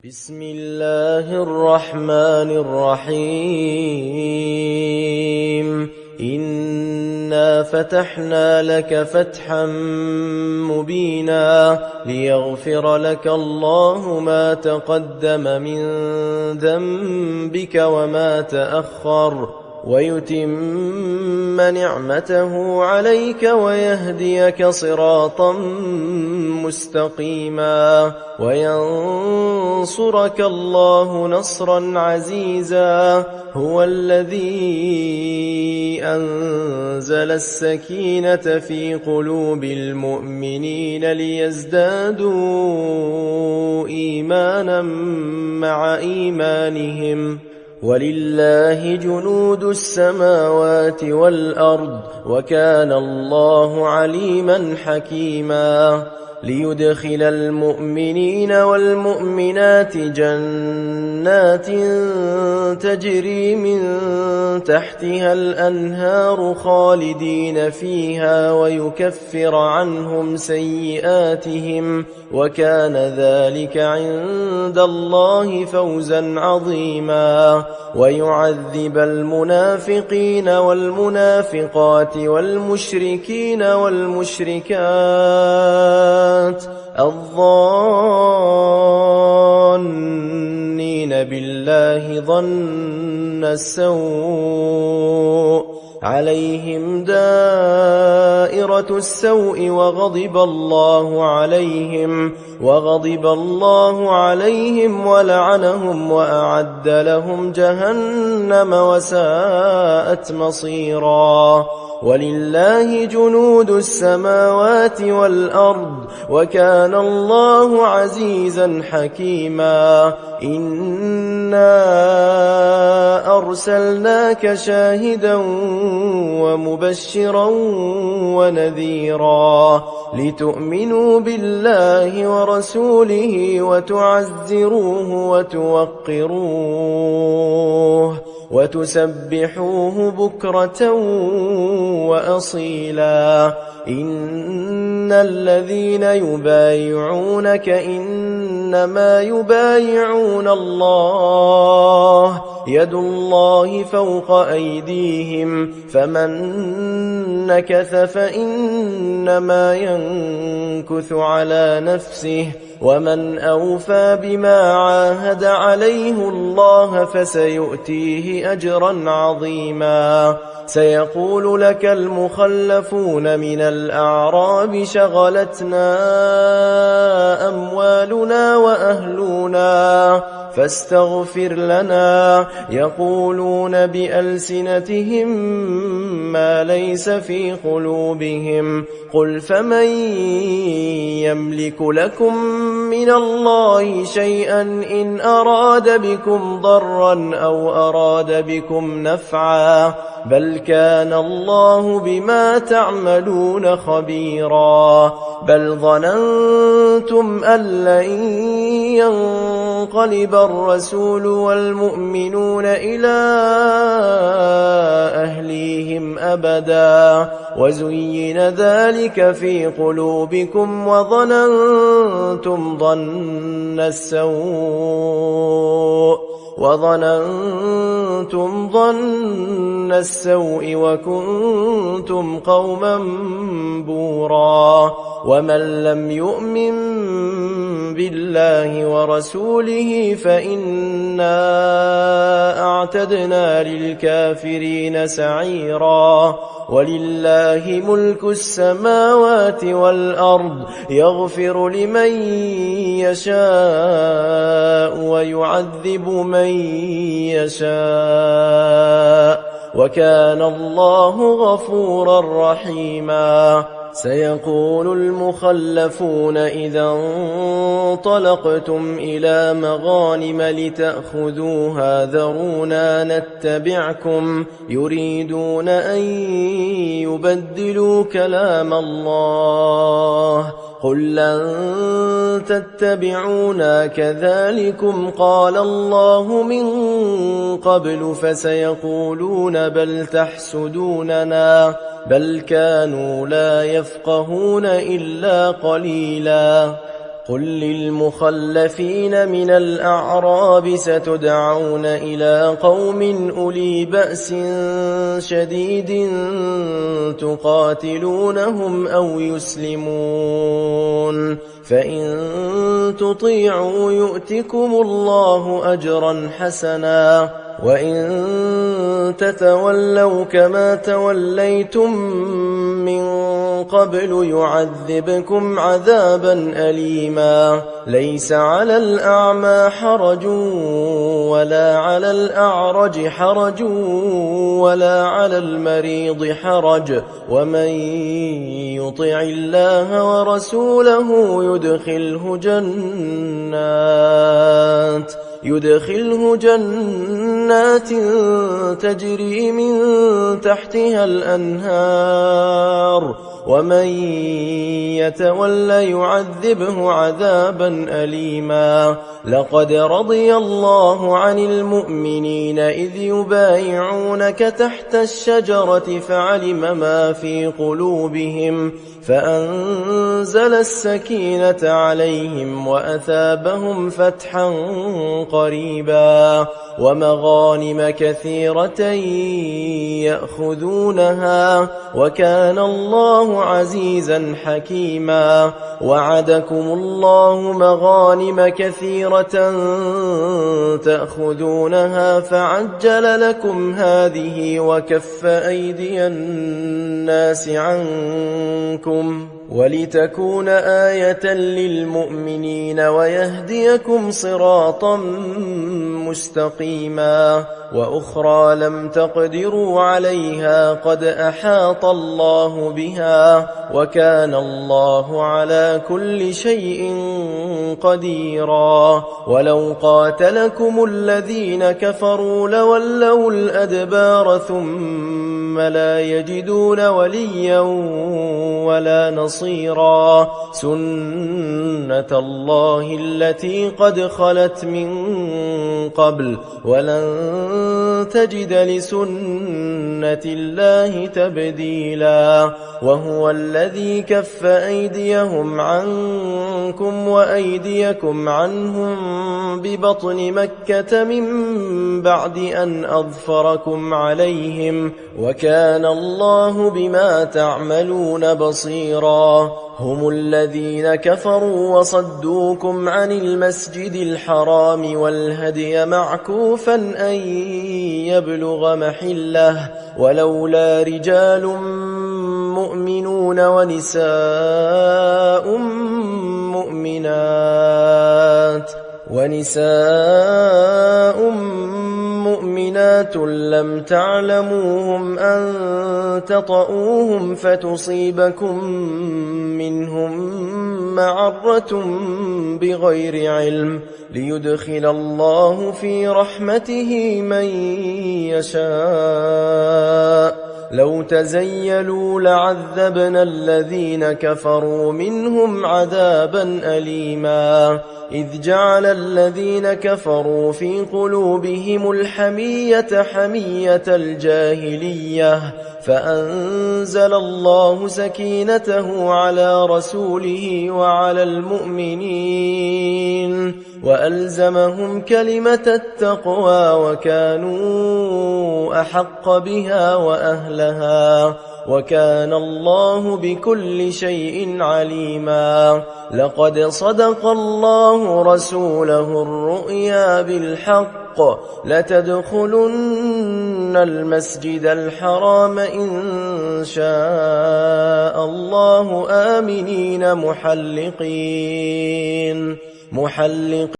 بسم الله الرحمن الرحيم إنا فتحنا لك فتحا مبينا ليغفر لك الله ما تقدم من ذنبك وما تأخر ويتم نعمته عليك ويهديك صراطا مستقيما وينصرك الله نصرا عزيزا هو الذي أنزل السكينة في قلوب المؤمنين ليزدادوا إيمانا مع إيمانهم ولله جنود السماوات والأرض وكان الله عليما حكيما ليدخل المؤمنين والمؤمنات جنات تجري من تحتها الأنهار خالدين فيها ويكفر عنهم سيئاتهم وكان ذلك عند الله فوزا عظيما ويعذب المنافقين والمنافقات والمشركين والمشركات الظانين بالله ظن السوء عليهم دائرة السوء وغضب الله عليهم ولعنهم وأعد لهم جهنم وساءت مصيرا ولله جنود السماوات والأرض وكان الله عزيزا حكيما إنا أرسلناك شاهدا ومبشرا ونذيرا لتؤمنوا بالله ورسوله وتعزروه وتوقروه وتسبحوه بكرة وأصيلا إن الذين يبايعونك إنما يبايعون الله يد الله فوق أيديهم فمن نكث فإنما ينكث على نفسه ومن أوفى بما عاهد عليه الله فسيؤتيه أجرا عظيما سيقول لك المخلفون من الأعراب شغلتنا أموالنا وأهلنا فاستغفر لنا يقولون بألسنتهم ما ليس في قلوبهم قل فمن يملك لكم من الله شيئا إن أراد بكم ضرا أو أراد بكم نفعا بل كان الله بما تعملون خبيرا بل ظننتم أن لن ينقلب الرسول والمؤمنون إلى أهليهم أبدا وزين ذلك في قلوبكم وظننتم ظن السوء وكنتم قوما بورا ومن لم يؤمن بالله ورسوله فإنا أعتدنا للكافرين سعيرا ولله ملك السماوات والأرض يغفر لمن يشاء ويعذب من يشاء وكان الله غفورا رحيما سيقول المخلفون إذا انطلقتم إلى مغانم لتأخذوها ذرونا نتبعكم يريدون أن يبدلوا كلام الله قل لن تتبعونا كذلكم قال الله من قبل فسيقولون بل تحسدوننا بل كانوا لا يفقهون إلا قليلا قل للمخلفين من الأعراب ستدعون إلى قوم أولي بأس شديد تقاتلونهم أو يسلمون فإن تطيعوا يؤتكم الله أجرا حسنا وإن تتولوا كما توليتم من قبل يعذبكم عذابا أليما ليس على الأعمى حرج ولا على الأعرج حرج ولا على المريض حرج ومن يطع الله ورسوله يدخله جنات تجري من تحتها الأنهار ومن يتولى يعذبه عذابا أليما لقد رضي الله عن المؤمنين إذ يبايعونك تحت الشجرة فعلم ما في قلوبهم فأنزل السكينة عليهم وأثابهم فتحا قريبا ومغانم كثيرة يأخذونها وكان الله عزيزا حكيما وعدكم الله مغانم كثيرة تأخذونها فعجل لكم هذه وكف أيدي الناس عنكم ولتكون آية للمؤمنين ويهديكم صراطا مستقيما وأخرى لم تقدروا عليها قد أحاط الله بها وكان الله على كل شيء قديرا ولو قاتلكم الذين كفروا لولوا الأدبار ثم لا يجدون وليا ولا نصيرا سنة الله التي قد خلت من قبل ولن تجد لسنة الله تبديلا وهو الذي كف أيديهم عنكم وأيديكم عنهم ببطن مكة من بعد أن أظفركم عليهم وكان الله بما تعملون بصيرا هم الذين كفروا وصدوكم عن المسجد الحرام والهدي معكوفا أن يبلغ محله ولولا رجال مؤمنون ونساء مؤمنات لم تعلموهم أن تطؤوهم فتصيبكم منهم معرة بغير علم ليدخل الله في رحمته من يشاء لو تزيلوا لعذبنا الذين كفروا منهم عذابا أليما إذ جعل الذين كفروا في قلوبهم الحمية حمية الجاهلية فأنزل الله سكينته على رسوله وعلى المؤمنين وألزمهم كلمة التقوى وكانوا أحق بها وأهلها وكان الله بكل شيء عليما لقد صدق الله رسوله الرؤيا بالحق لتدخلن المسجد الحرام إن شاء الله آمنين محلقين